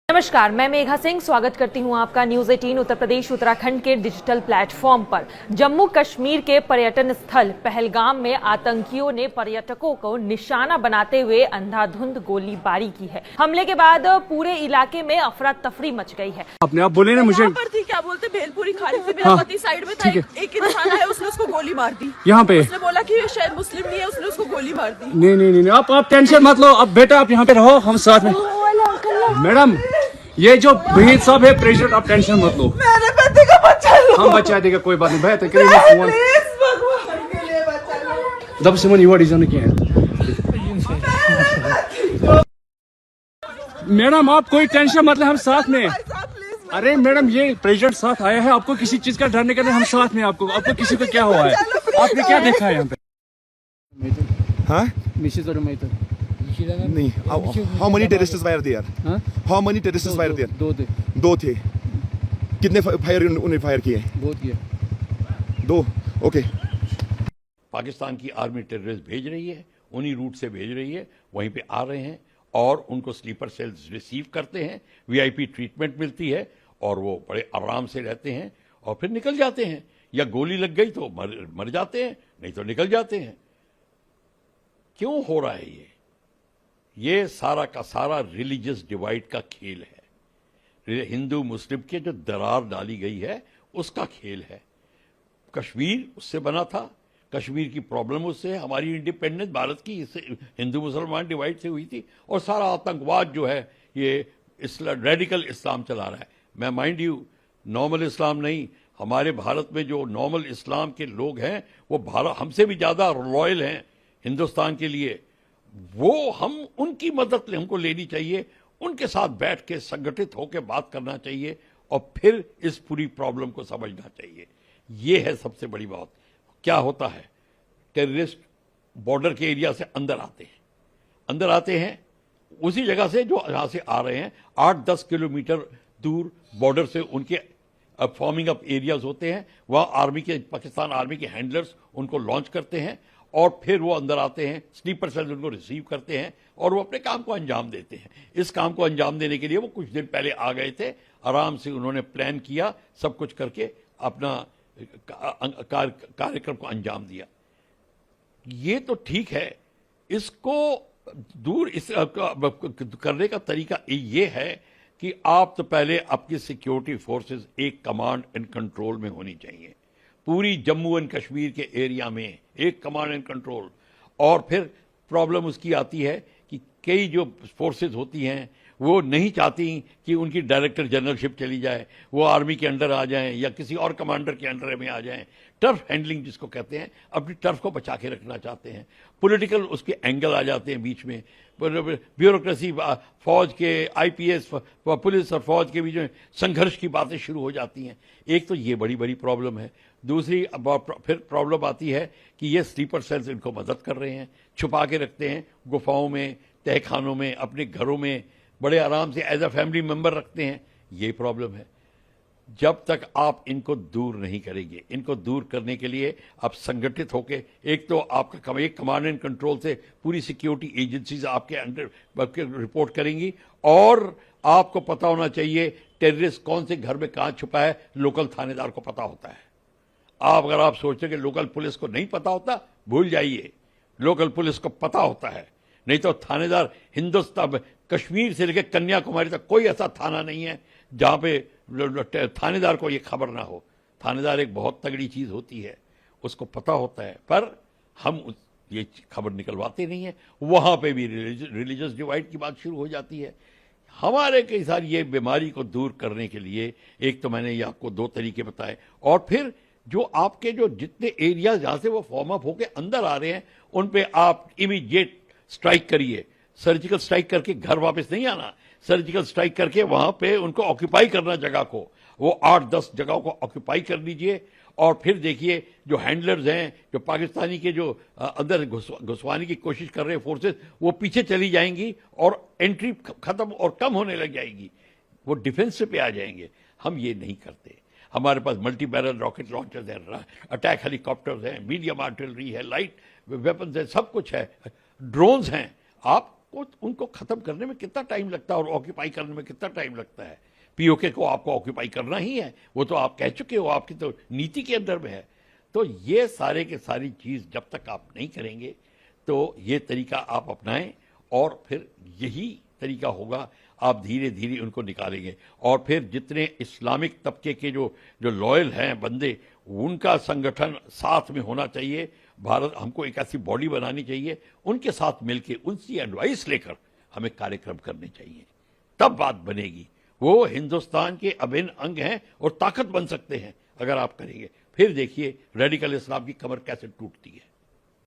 नमस्कार, मैं मेघा सिंह स्वागत करती हूं आपका न्यूज 18 उत्तर प्रदेश उत्तराखंड के डिजिटल प्लेटफॉर्म पर। जम्मू कश्मीर के पर्यटन स्थल पहलगाम में आतंकियों ने पर्यटकों को निशाना बनाते हुए अंधाधुंध गोलीबारी की है। हमले के बाद पूरे इलाके में अफरा तफरी मच गई है। अपने आप बोले ना मुझे पर थी, क्या बोलते भेलपुरी खाड़ी से मेरा पति साइड में था, एक इंसान है उसने उसको गोली मार दी। यहाँ पे उसने बोला कि शायद मुस्लिम नहीं है, उसने उसको गोली मार दी। नहीं आप टेंशन मत लो। अब बेटा आप यहाँ पे रहो, हम साथ में। मैडम ये जो भहीद साहब है प्रेसिडेंट, आप टेंशन मत लो। मेरे पति का बच्चा लो। हम बचा देगा, कोई बात नहीं। भैया तो करिए फोन दब से मन युवा डिजाइन किया है। मैडम आप कोई टेंशन मत ले, हम साथ में। अरे मैडम ये प्रेसिडेंट साथ आया है, आपको किसी चीज का डरने का नहीं, हम साथ में। आपको किसी को क्या हुआ है? आपने क्या देखा है यहाँ पे? हाँ नहीं, how many terrorists were there? How many terrorists were there? दो थे। कितने फायर उन्हें फायर किए? बहुत किया। दो। ओके। पाकिस्तान की आर्मी टेररिस्ट भेज रही है, उन्हीं रूट से भेज रही है, वहीं पे आ रहे हैं और उनको स्लीपर सेल्स रिसीव करते हैं, वीआईपी ट्रीटमेंट मिलती है और वो बड़े आराम से रहते हैं और फिर निकल जाते हैं। या गोली लग गई तो मर जाते हैं, नहीं तो निकल जाते हैं। क्यों हो रहा है ये सारा का सारा रिलीजियस डिवाइड का खेल है। हिंदू मुस्लिम के जो दरार डाली गई है उसका खेल है। कश्मीर उससे बना था, कश्मीर की प्रॉब्लम उससे है, हमारी इंडिपेंडेंस भारत की हिंदू मुसलमान डिवाइड से हुई थी। और सारा आतंकवाद जो है ये रेडिकल इस्लाम चला रहा है। मैं माइंड यू नॉर्मल इस्लाम नहीं, हमारे भारत में जो नॉर्मल इस्लाम के लोग हैं वो भारत हमसे भी ज्यादा लॉयल हैं हिंदुस्तान के लिए। वो हम उनकी मदद हमको लेनी चाहिए, उनके साथ बैठ के संगठित होकर बात करना चाहिए और फिर इस पूरी प्रॉब्लम को समझना चाहिए। ये है सबसे बड़ी बात। क्या होता है, टेररिस्ट बॉर्डर के एरिया से अंदर आते हैं उसी जगह से जो यहां से आ रहे हैं 8-10 किलोमीटर दूर बॉर्डर से उनके फॉर्मिंग अप एरियाज होते हैं। वहां पाकिस्तान आर्मी के हैंडलर्स उनको लॉन्च करते हैं और फिर वो अंदर आते हैं, स्लीपर सेल्स उनको रिसीव करते हैं और वो अपने काम को अंजाम देते हैं। इस काम को अंजाम देने के लिए वो कुछ दिन पहले आ गए थे, आराम से उन्होंने प्लान किया, सब कुछ करके अपना कार्यक्रम को अंजाम दिया। ये तो ठीक है, इसको दूर करने का तरीका ये है कि आप तो पहले आपकी सिक्योरिटी फोर्सेस एक कमांड एंड कंट्रोल में होनी चाहिए। पूरी जम्मू एंड कश्मीर के एरिया में एक कमांड एंड कंट्रोल। और फिर प्रॉब्लम उसकी आती है कि कई जो फोर्सेस होती हैं वो नहीं चाहती कि उनकी डायरेक्टर जनरलशिप चली जाए, वो आर्मी के अंडर आ जाएं या किसी और कमांडर के अंडर में आ जाएं। टर्फ हैंडलिंग जिसको कहते हैं, अपनी टर्फ को बचा के रखना चाहते हैं। पॉलिटिकल उसके एंगल आ जाते हैं बीच में, ब्यूरोक्रेसी, फौज के आईपीएस, पुलिस और फौज के बीच में संघर्ष की बातें शुरू हो जाती हैं। एक तो ये बड़ी प्रॉब्लम है। दूसरी फिर प्रॉब्लम आती है कि ये स्लीपर सेल्स इनको मदद कर रहे हैं, छुपा के रखते हैं गुफाओं में, तहखानों में, अपने घरों में बड़े आराम से एज अ फैमिली मेंबर रखते हैं। ये प्रॉब्लम है। जब तक आप इनको दूर नहीं करेंगे, इनको दूर करने के लिए आप संगठित होकर, एक तो आपका एक कमांड एंड कंट्रोल से पूरी सिक्योरिटी एजेंसीज आपके अंडर रिपोर्ट करेंगी और आपको पता होना चाहिए टेररिस्ट कौन से घर में कहां छुपा है, लोकल थानेदार को पता होता है। अगर आप सोचते कि लोकल पुलिस को नहीं पता होता, भूल जाइए, लोकल पुलिस को पता होता है। नहीं तो थानेदार हिंदुस्तान कश्मीर से लेकर कन्याकुमारी तक कोई ऐसा थाना नहीं है जहां पे थानेदार को ये खबर ना हो। थानेदार एक बहुत तगड़ी चीज होती है, उसको पता होता है, पर हम ये खबर निकलवाते नहीं है। वहां पे भी रिलीजियस डिवाइड की बात शुरू हो जाती है। हमारे कई सारी ये बीमारी को दूर करने के लिए एक तो मैंने ये आपको 2 तरीके बताए, और फिर जो आपके जो जितने एरिया जहां से वो फॉर्म अप होके अंदर आ रहे हैं उन पे आप इमीडिएट स्ट्राइक करिए। सर्जिकल स्ट्राइक करके घर वापस नहीं आना, सर्जिकल स्ट्राइक करके वहां पे उनको ऑक्यूपाई करना, जगह को, वो 8-10 जगहों को ऑक्यूपाई कर लीजिए। और फिर देखिए जो हैंडलर्स हैं, जो पाकिस्तानी के जो अंदर घुसवाने की कोशिश कर रहे हैं फोर्सेस, वो पीछे चली जाएंगी और एंट्री खत्म और कम होने लग जाएगी, वो डिफेंस पे आ जाएंगे। हम ये नहीं करते। हमारे पास मल्टी बैरल रॉकेट लॉन्चर्स हैं, अटैक हेलीकॉप्टर्स हैं, मीडियम आर्टिलरी है, लाइट वेपन्स है, सब कुछ है, ड्रोन्स हैं। आप आपको उनको खत्म करने में कितना टाइम लगता है और ऑक्यूपाई करने में कितना टाइम लगता है? पीओके को आपको ऑक्यूपाई करना ही है, वो तो आप कह चुके हो, आपकी तो नीति के अंदर में है। तो ये सारे के सारी चीज जब तक आप नहीं करेंगे तो ये तरीका आप अपनाएं और फिर यही तरीका होगा, आप धीरे धीरे उनको निकालेंगे। और फिर जितने इस्लामिक तबके के जो लॉयल हैं बंदे, उनका संगठन साथ में होना चाहिए। भारत हमको एक ऐसी बॉडी बनानी चाहिए, उनके साथ मिलके उनकी एडवाइस लेकर हमें कार्यक्रम करने चाहिए, तब बात बनेगी। वो हिंदुस्तान के अभिन्न अंग हैं और ताकत बन सकते हैं अगर आप करेंगे। फिर देखिए रेडिकल इस्लाम की कमर कैसे टूटती है।